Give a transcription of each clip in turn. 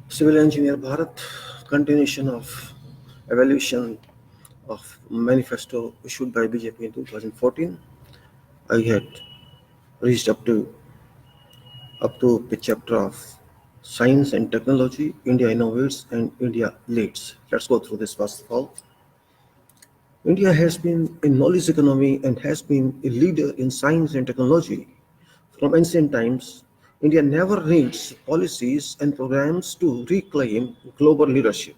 Civil Engineer Bharat, continuation of evaluation of Manifesto issued by BJP in 2014. I had reached up to the chapter of Science and Technology, India Innovates and India Leads. Let's go through this first of all. India has been a knowledge economy and has been a leader in science and technology. From ancient times, India never needs policies and programs to reclaim global leadership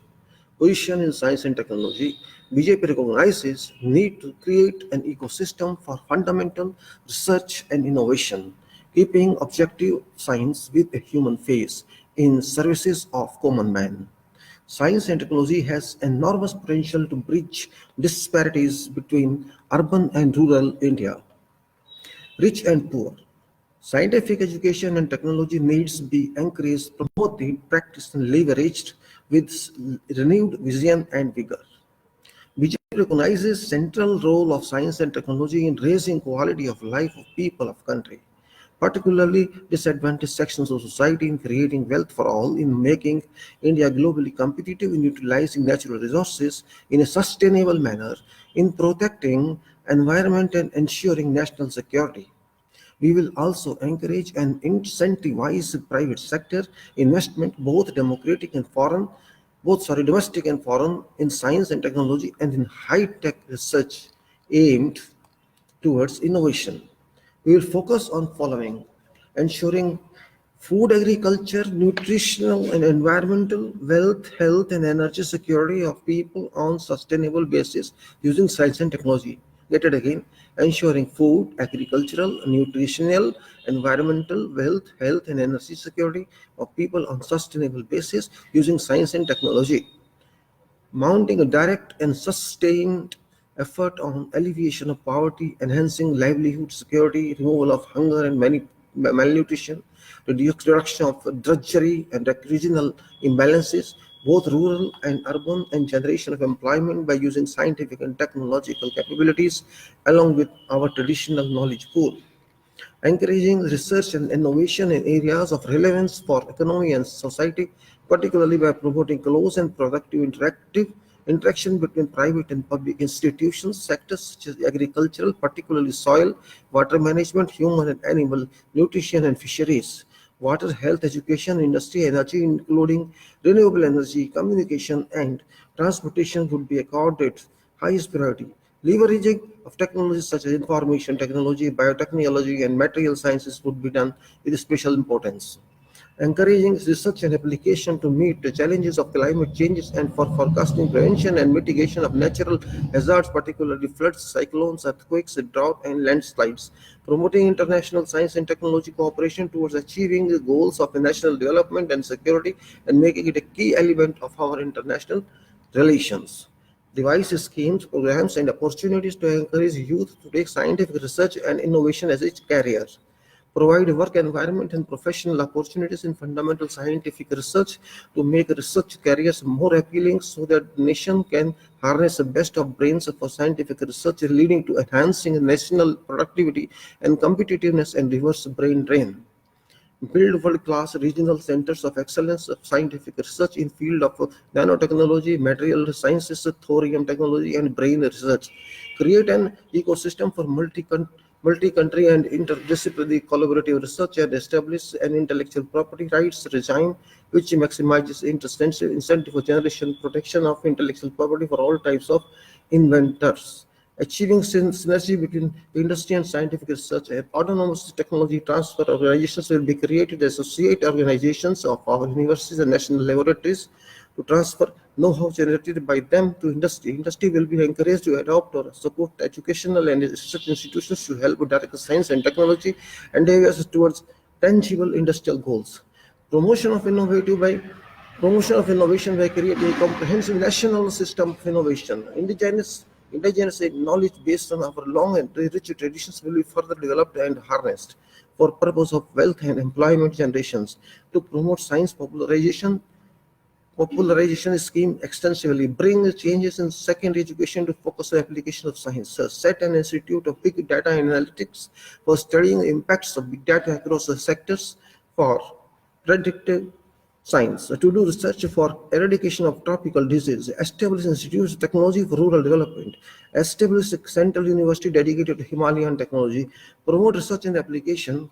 position in science and technology. BJP recognizes need to create an ecosystem for fundamental research and innovation, keeping objective science with a human face in services of common man. Science and technology has enormous potential to bridge disparities between urban and rural India, rich and poor. Scientific education and technology needs be encouraged, promoted, practiced, and leveraged with renewed vision and vigor. BJP recognizes central role of science and technology in raising quality of life of people of country, particularly disadvantaged sections of society, in creating wealth for all, in making India globally competitive, in utilizing natural resources in a sustainable manner, in protecting environment and ensuring national security. We will also encourage and incentivize private sector investment, domestic and foreign, in science and technology and in high-tech research aimed towards innovation. We will focus on following: ensuring food, agriculture, nutritional and environmental, wealth, health and energy security of people on sustainable basis using science and technology. Get it again: ensuring food, agricultural, nutritional, environmental, wealth, health and energy security of people on sustainable basis using science and technology, mounting a direct and sustained effort on alleviation of poverty, enhancing livelihood security, removal of hunger and malnutrition, reduction of drudgery and regional imbalances, both rural and urban, and generation of employment by using scientific and technological capabilities along with our traditional knowledge pool, encouraging research and innovation in areas of relevance for economy and society, particularly by promoting close and productive interactive interaction between private and public institutions, sectors such as agricultural, particularly soil, water management, human and animal nutrition and fisheries, water, health, education, industry, energy, including renewable energy, communication, and transportation would be accorded highest priority. Leveraging of technologies such as information technology, biotechnology, and material sciences would be done with special importance. Encouraging research and application to meet the challenges of climate changes and for forecasting, prevention, and mitigation of natural hazards, particularly floods, cyclones, earthquakes, drought, and landslides. Promoting international science and technology cooperation towards achieving the goals of national development and security and making it a key element of our international relations. Devise schemes, programs, and opportunities to encourage youth to take scientific research and innovation as its career. Provide work environment and professional opportunities in fundamental scientific research to make research careers more appealing so that the nation can harness the best of brains for scientific research, leading to enhancing national productivity and competitiveness and reverse brain drain. Build world-class regional centers of excellence of scientific research in field of nanotechnology, material sciences, thorium technology, and brain research. Create an ecosystem for multi-country and interdisciplinary collaborative research and establish an intellectual property rights regime which maximizes incentive for generation protection of intellectual property for all types of inventors. Achieving synergy between industry and scientific research and autonomous technology transfer organizations will be created as associate organizations of our universities and national laboratories to transfer know-how generated by them to industry. Industry will be encouraged to adopt or support educational and research institutions to help direct science and technology endeavors towards tangible industrial goals. Promotion of innovative by Promotion of innovation by creating a comprehensive national system of innovation. Indigenous knowledge based on our long and rich traditions will be further developed and harnessed for purpose of wealth and employment generations. To promote science popularization scheme extensively, bring changes in secondary education to focus on application of science, set an institute of big data and analytics for studying the impacts of big data across the sectors, for predictive science to do research for eradication of tropical disease, establish institutes of technology for rural development, establish a central university dedicated to Himalayan technology, promote research and application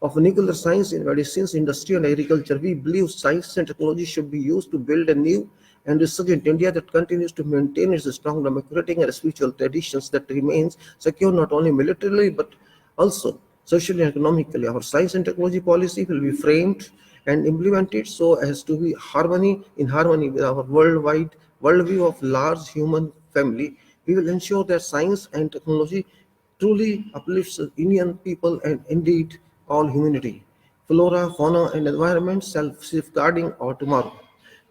of nuclear science in medicines, industry, and agriculture. We believe science and technology should be used to build a new and resilient India that continues to maintain its strong democratic and spiritual traditions, that remains secure not only militarily but also socially and economically. Our science and technology policy will be framed and implemented so as to be harmony with our worldwide worldview of large human family. We will ensure that science and technology truly uplifts the Indian people and indeed all humanity. Flora, fauna, and environment self-safeguarding our tomorrow.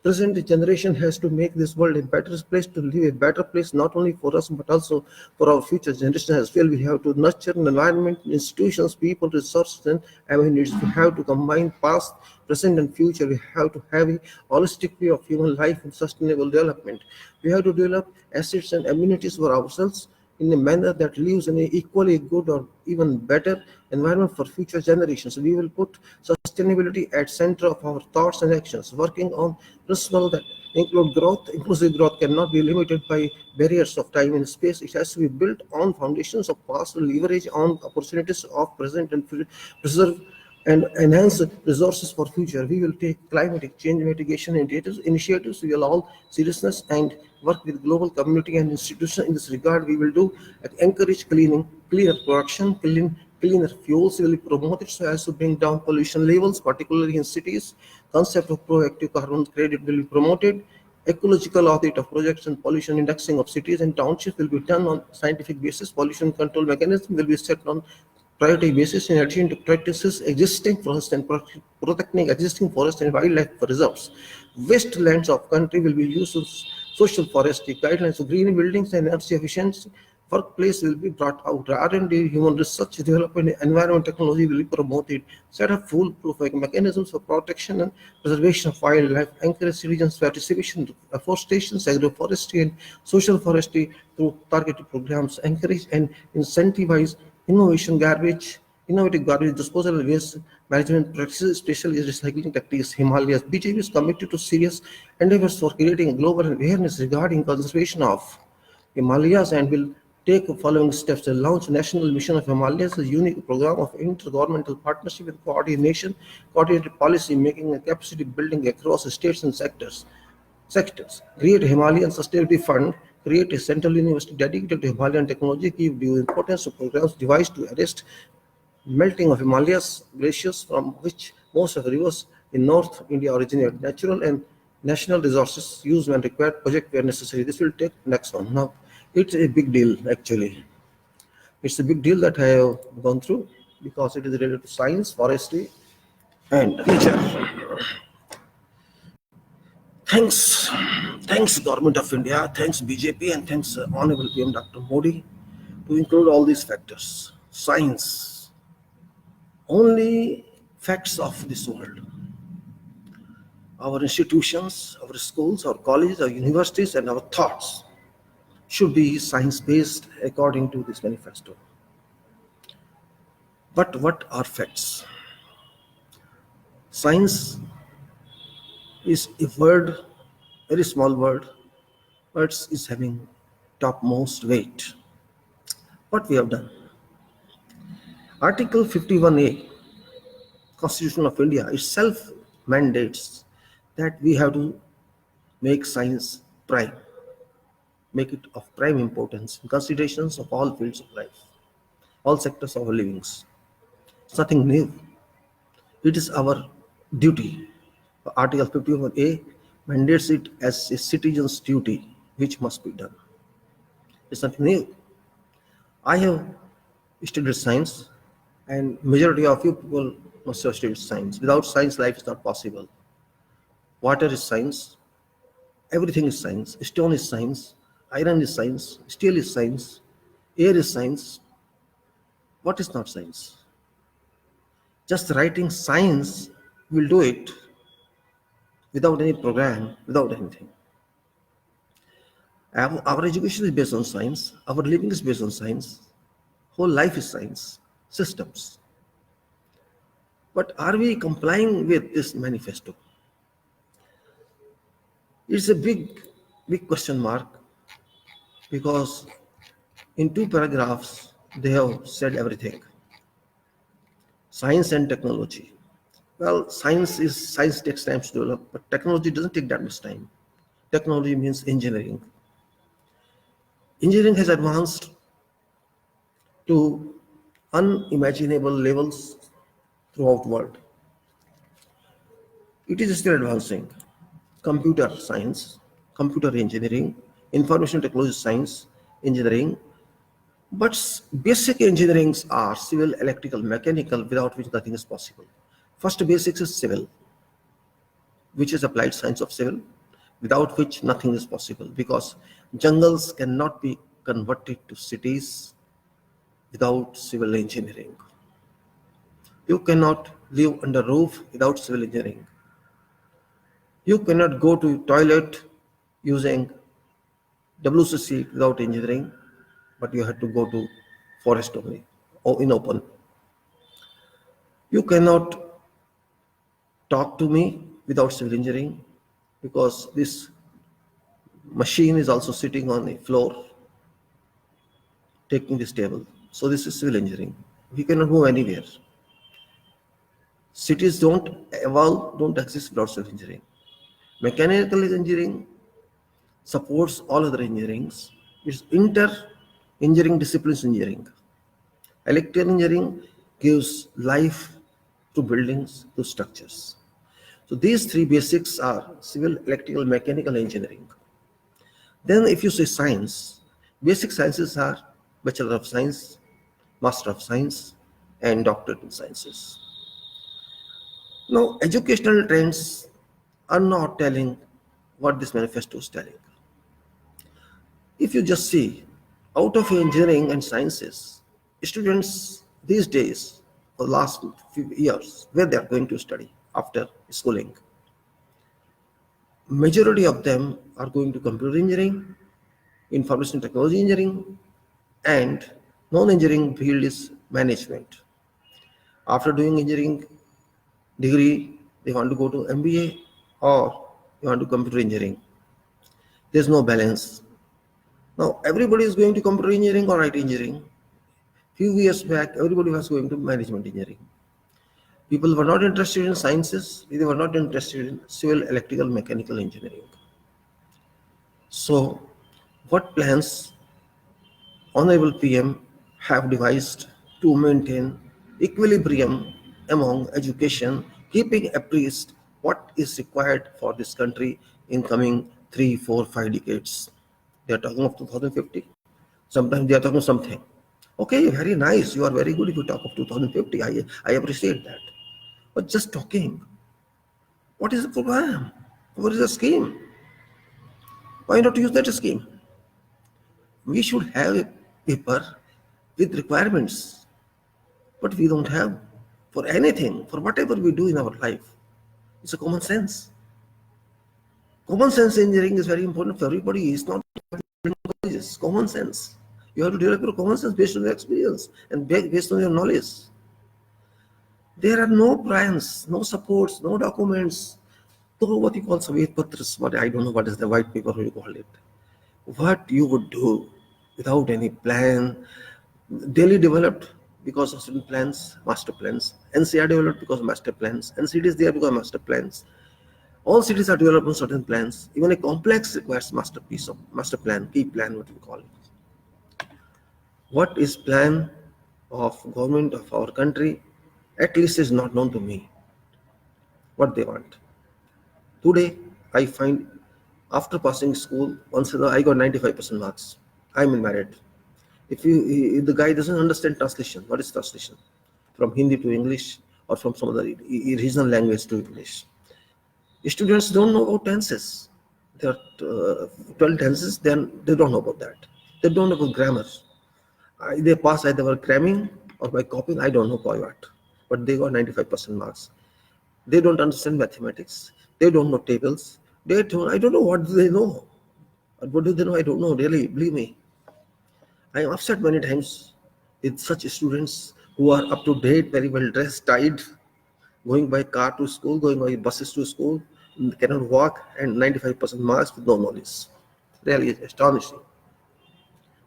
Present generation has to make this world a better place to live, a better place not only for us but also for our future generation as well. We have to nurture an environment, institutions, people, resources, and avenues. We have to combine past, present, and future. We have to have a holistic view of human life and sustainable development. We have to develop assets and amenities for ourselves in a manner that leaves an equally good or even better environment for future generations. We will put sustainability at center of our thoughts and actions, working on principles that include growth. Inclusive growth cannot be limited by barriers of time and space. It has to be built on foundations of past, leverage on opportunities of present, and preserve and enhance resources for future. We will take climatic change mitigation initiatives. We will all seriousness and work with global community and institutions in this regard. We will do encourage cleaner production, cleaner fuels will be promoted so as to bring down pollution levels, particularly in cities. Concept of proactive carbon credit will be promoted. Ecological audit of projects and pollution indexing of cities and townships will be done on scientific basis. Pollution control mechanism will be set on priority basis in addition to practices existing forest and protecting existing forest and wildlife reserves. Wastelands of country will be used to social forestry guidelines for green buildings and energy efficiency. Workplace will be brought out. R&D, human research, development, and environment technology will be promoted. Set up foolproof mechanisms for protection and preservation of wildlife. Encourage citizens' participation in afforestation, agroforestry, and social forestry through targeted programs. Encourage and incentivize innovative garbage disposal and waste management practices, especially recycling techniques. Himalayas. BJP is committed to serious endeavors for creating global awareness regarding conservation of Himalayas and will take the following steps to launch National Mission of Himalayas, a unique program of intergovernmental partnership with coordinated policy making and capacity building across states and sectors. Create a Himalayan Sustainability Fund, create a central university dedicated to Himalayan technology, give due importance to programs devised to arrest melting of Himalayas glaciers from which most of the rivers in North India originate. Natural and national resources used when required, project where necessary. This will take next one. Now, it's a big deal actually. It's a big deal that I have gone through because it is related to science, forestry, and nature. Thanks Government of India, thanks BJP, and thanks Honorable PM Dr. Modi to include all these factors. Science, only facts of this world. Our institutions, our schools, our colleges, our universities, and our thoughts should be science-based according to this manifesto. But what are facts? Science is a word, very small word, but is having topmost weight. What we have done? Article 51A, Constitution of India itself mandates that we have to make science prime, make it of prime importance in considerations of all fields of life, all sectors of our livings. It's nothing new. It is our duty. Article 51A mandates it as a citizen's duty, which must be done. It's nothing new. I have studied science, and majority of you people must have studied science. Without science, life is not possible. Water is science. Everything is science. Stone is science. Iron is science. Steel is science. Air is science. What is not science? Just writing science will do it without any program, without anything. Our education is based on science. Our living is based on science. Whole life is science. Systems. But are we complying with this manifesto? It's a big question mark, because in two paragraphs they have said everything. Science and technology. Well, science takes time to develop, but technology doesn't take that much time. Technology means engineering. Engineering has advanced to unimaginable levels throughout the world. It is still advancing. Computer science, computer engineering, information technology science, engineering. But basic engineerings are civil, electrical, mechanical, without which nothing is possible. First basics is civil, which is applied science of civil, without which nothing is possible, because jungles cannot be converted to cities without civil engineering. You cannot live under roof without civil engineering. You cannot go to toilet using WCC without engineering, but you have to go to forest only or in open. You cannot talk to me without civil engineering, because this machine is also sitting on the floor taking this table. So this is civil engineering. We cannot move anywhere. Cities don't evolve, don't exist without civil engineering. Mechanical engineering supports all other engineerings. It's inter-engineering disciplines engineering. Electrical engineering gives life to buildings, to structures. So these three basics are civil, electrical, mechanical engineering. Then if you say science, basic sciences are Bachelor of Science, Master of Science, and Doctorate in Sciences. Now, educational trends are not telling what this manifesto is telling. If you just see, out of engineering and sciences, students these days, for the last few years, where they are going to study after schooling, majority of them are going to computer engineering, information technology engineering, and non-engineering field is management. After doing engineering degree, they want to go to MBA or they want to computer engineering. There's no balance. Now everybody is going to computer engineering or IT engineering. Few years back, everybody was going to management engineering. People were not interested in sciences. They were not interested in civil, electrical, mechanical engineering. So, what plans Honorable PM have devised to maintain equilibrium among education, keeping abreast what is required for this country in coming 3, 4, 5 decades? They are talking of 2050. Sometimes they are talking something. Okay, very nice. You are very good if you talk of 2050. I appreciate that. But just talking. What is the program? What is the scheme? Why not use that scheme? We should have a paper with requirements, but we don't have for anything, for whatever we do in our life. It's a common sense. Common sense engineering is very important for everybody. It's not colleges. Common sense. You have to develop your common sense based on your experience and based on your knowledge. There are no plans, no supports, no documents. So what you call Savet Patras, what I don't know what is the white paper you call it. What you would do without any plan, Delhi developed because of certain plans, master plans. NCR developed because of master plans. NCT is there because of master plans. All cities are developed on certain plans. Even a complex requires master plan, key plan, what we call it. What is plan of government of our country, at least is not known to me. What they want. Today, I find after passing school, once I got 95% marks. I'm married. If the guy doesn't understand translation, what is translation? From Hindi to English or from some other regional language to English. Students don't know about tenses. There are 12 tenses, then they don't know about that. They don't know about grammar. They pass either by cramming or by copying, I don't know by what. But they got 95% marks. They don't understand mathematics. They don't know tables. I don't know what they know. What do they know? I don't know, really, believe me. I am upset many times with such students who are up to date, very well dressed, tied, going by car to school, going by buses to school, cannot walk, and 95% marks with no knowledge. Really astonishing.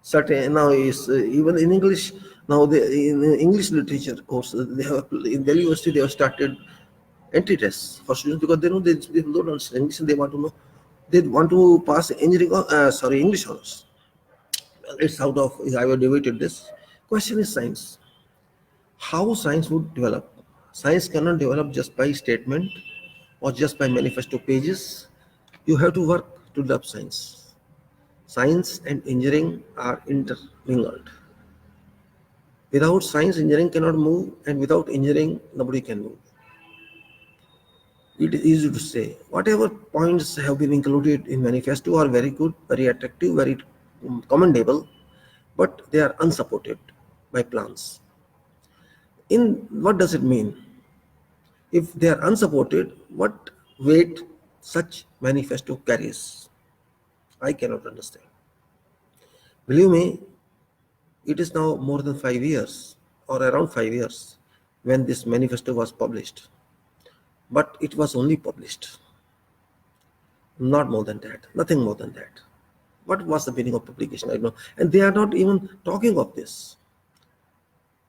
Certain now is even in English now in English literature course they have in Delhi University they have started entry tests for students because they know they people don't understand English and they want to know they want to pass engineering English honors. Well, it's out of I have debated this. Question is science. How science would develop? Science cannot develop just by statement or just by manifesto pages. You have to work to develop science. Science and engineering are intermingled. Without science, engineering cannot move, and without engineering, nobody can move. It is easy to say. Whatever points have been included in manifesto are very good, very attractive, very commendable, but they are unsupported by plans. In what does it mean? If they are unsupported, what weight such manifesto carries? I cannot understand. Believe me, it is now more than 5 years or around 5 years when this manifesto was published. But it was only published. Not more than that, nothing more than that. What was the meaning of publication? I don't know. And they are not even talking of this.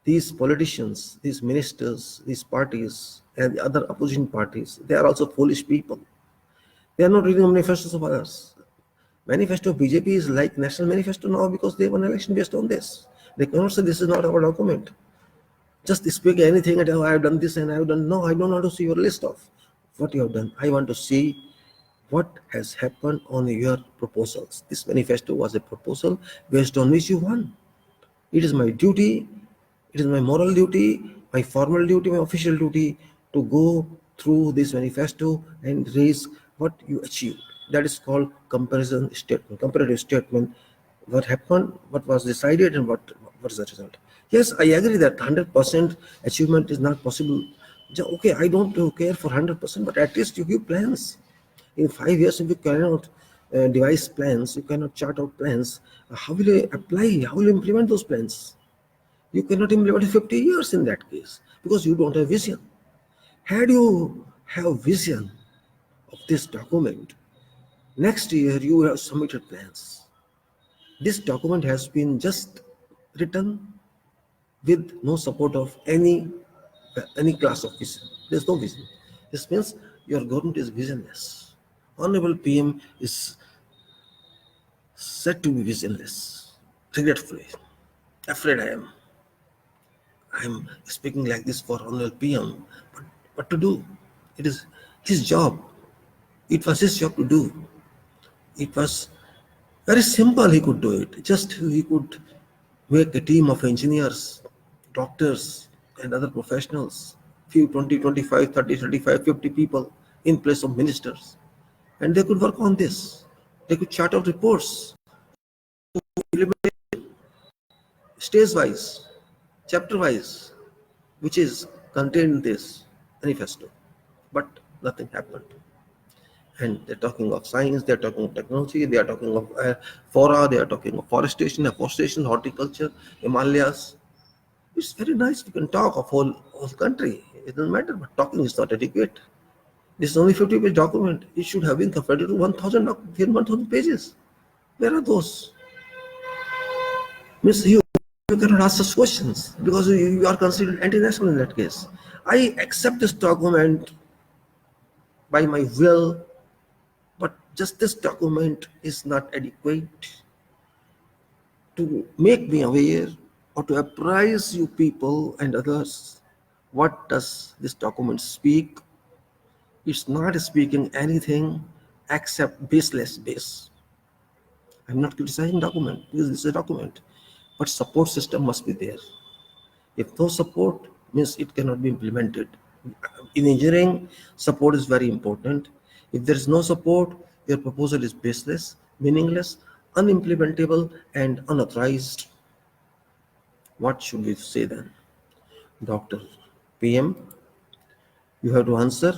These politicians, these ministers, these parties, and the other opposition parties, they are also foolish people. They are not reading manifestos of others. Manifesto of BJP is like national manifesto now because they won election based on this. They cannot say this is not our document. Just speak anything and I have done this and I have done. No, I don't want to see your list of what you have done. I want to see what has happened on your proposals. This manifesto was a proposal based on which you won. It is my duty, it is my moral duty, my formal duty, my official duty to go through this manifesto and raise what you achieved. That is called comparison statement, comparative statement. What happened, what was decided, and what is the result. Yes, I agree that 100% achievement is not possible. Okay, I don't care for 100%, but at least you give plans. In 5 years, if you cannot devise plans, you cannot chart out plans, how will you apply, how will you implement those plans? You cannot implement in 50 years in that case because you don't have vision. Had you have vision of this document, next year you have submitted plans. This document has been just written with no support of any class of vision. There's no vision. This means your government is visionless. Honorable PM is said to be visionless. Regretfully, afraid I am. I'm speaking like this for Honorable PM, but what to do? It is his job. It was his job to do. It was very simple. He could do it. Just he could make a team of engineers, doctors, and other professionals, few 20, 25, 30, 35, 50 people in place of ministers. And they could work on this. They could chart out reports, stage-wise, chapter-wise, which is contained in this manifesto. But nothing happened. And they're talking of science, they're talking of technology, they are talking of flora, they are talking of afforestation, horticulture, Himalayas. It's very nice. You can talk of whole country. It doesn't matter, but talking is not adequate. This is only 50-page document. It should have been converted to 1,000 pages. Where are those? Means you cannot ask such questions because you are considered anti-national in that case. I accept this document by my will, but just this document is not adequate to make me aware or to apprise you people and others what does this document speak. It's not speaking anything except baseless base. I'm not criticizing document because this is a document, but support system must be there. If no support means it cannot be implemented. In engineering, support is very important. If there is no support, your proposal is baseless, meaningless, unimplementable, and unauthorized. What should we say then? Dr. PM, you have to answer.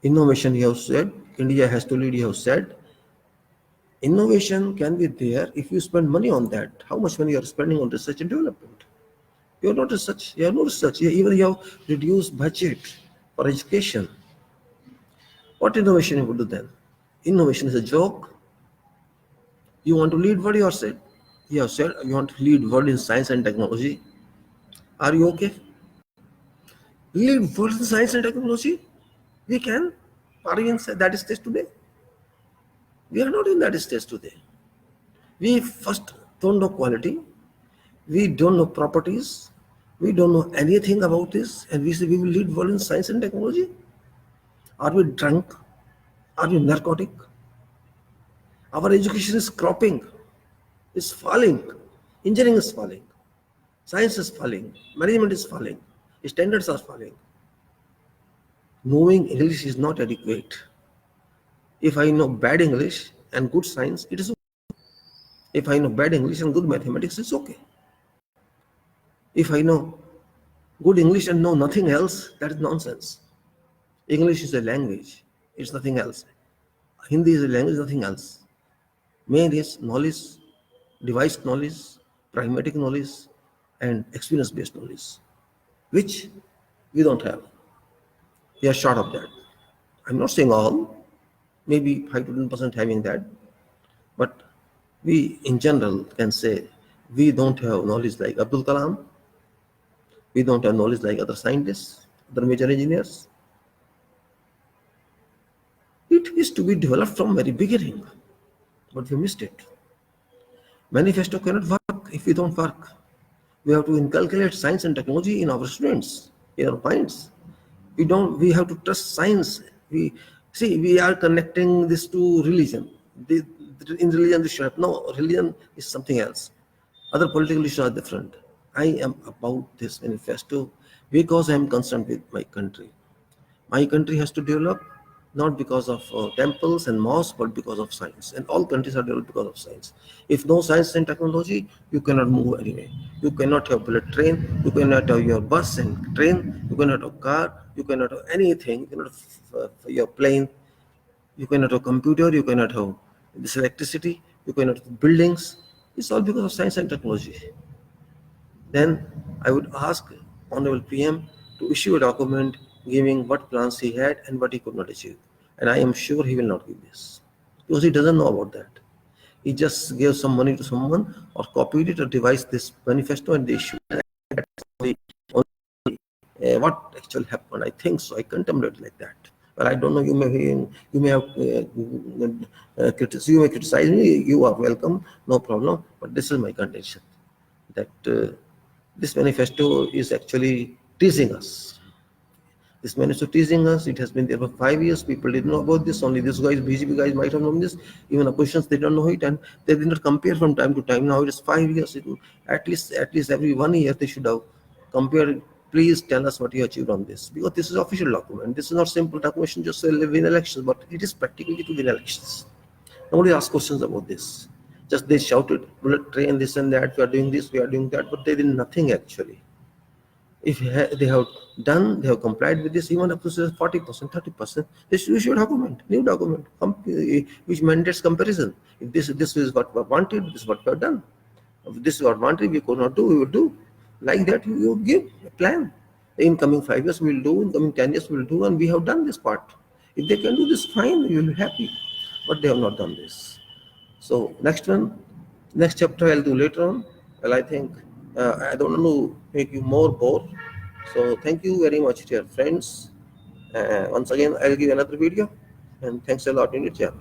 Innovation, you have said. India has to lead, you have said. Innovation can be there if you spend money on that. How much money you are spending on research and development? You are not research. You have no research. Even you have reduced budget for education. What innovation you would do then? Innovation is a joke. You want to lead what you have said. You have said you want to lead world in science and technology. Are you okay? Lead world in science and technology? We can. Are we in that stage today? We are not in that stage today. We first don't know quality. We don't know properties. We don't know anything about this. And we say we will lead world in science and technology. Are we drunk? Are we narcotic? Our education is cropping. It's falling. Engineering is falling. Science is falling. Management is falling. Standards are falling. Knowing English is not adequate. If I know bad English and good science, it is okay. If I know bad English and good mathematics, it's okay. If I know good English and know nothing else, that is nonsense. English is a language. It's nothing else. Hindi is a language, nothing else. Main is knowledge, device knowledge, pragmatic knowledge, and experience-based knowledge, which we don't have. We are short of that. I'm not saying all, maybe 5 to 10% having that, but we in general can say we don't have knowledge like Abdul Kalam, we don't have knowledge like other scientists, other major engineers. It is to be developed from very beginning, but we missed it. Manifesto cannot work if we don't work. We have to inculcate science and technology in our students, in our minds. We have to trust science. We are connecting this to religion. In religion, this should have, no, religion is something else. Other political issues are different. I am about this manifesto because I am concerned with my country. My country has to develop not because of temples and mosques, but because of science. And all countries are developed because of science. If no science and technology, you cannot move anyway. You cannot have bullet train. You cannot have your bus and train. You cannot have car. You cannot have anything. You cannot have your plane. You cannot have computer. You cannot have this electricity. You cannot have buildings. It's all because of science and technology. Then I would ask Honorable PM to issue a document giving what plans he had and what he could not achieve. And I am sure he will not give this because he doesn't know about that. He just gave some money to someone or copied it or devised this manifesto and they issued it. What actually happened? I think so. I contemplate it like that. But I don't know. You may have you may criticize me. You are welcome. No problem. But this is my contention that this manifesto is actually teasing us. This manifesto teasing us. It has been there for 5 years. People didn't know about this. Only this guys, BJP guys, might have known this. Even oppositions, they don't know it, and they did not compare from time to time. Now it is 5 years. At least every 1 year they should have compared. Please tell us what you achieved on this, because this is official document. This is not simple documentation just to win elections, but it is practically to win elections. Nobody asked questions about this. Just they shouted, bullet train, this and that. We are doing this, we are doing that, but they did nothing actually. If they have done, they have complied with this, even up to 40%, 30%, this we should document, new document, which mandates comparison. If this is what we wanted, this is what we have done. If this is what we wanted, we could not do, we would do. Like that, you would give a plan. In coming 5 years, we will do, in coming 10 years, we will do, and we have done this part. If they can do this, fine, we will be happy. But they have not done this. So next chapter I'll do later on. Well, I think I don't want to make you more bored. So thank you very much, dear friends. Once again, I'll give another video. And thanks a lot in it, yeah.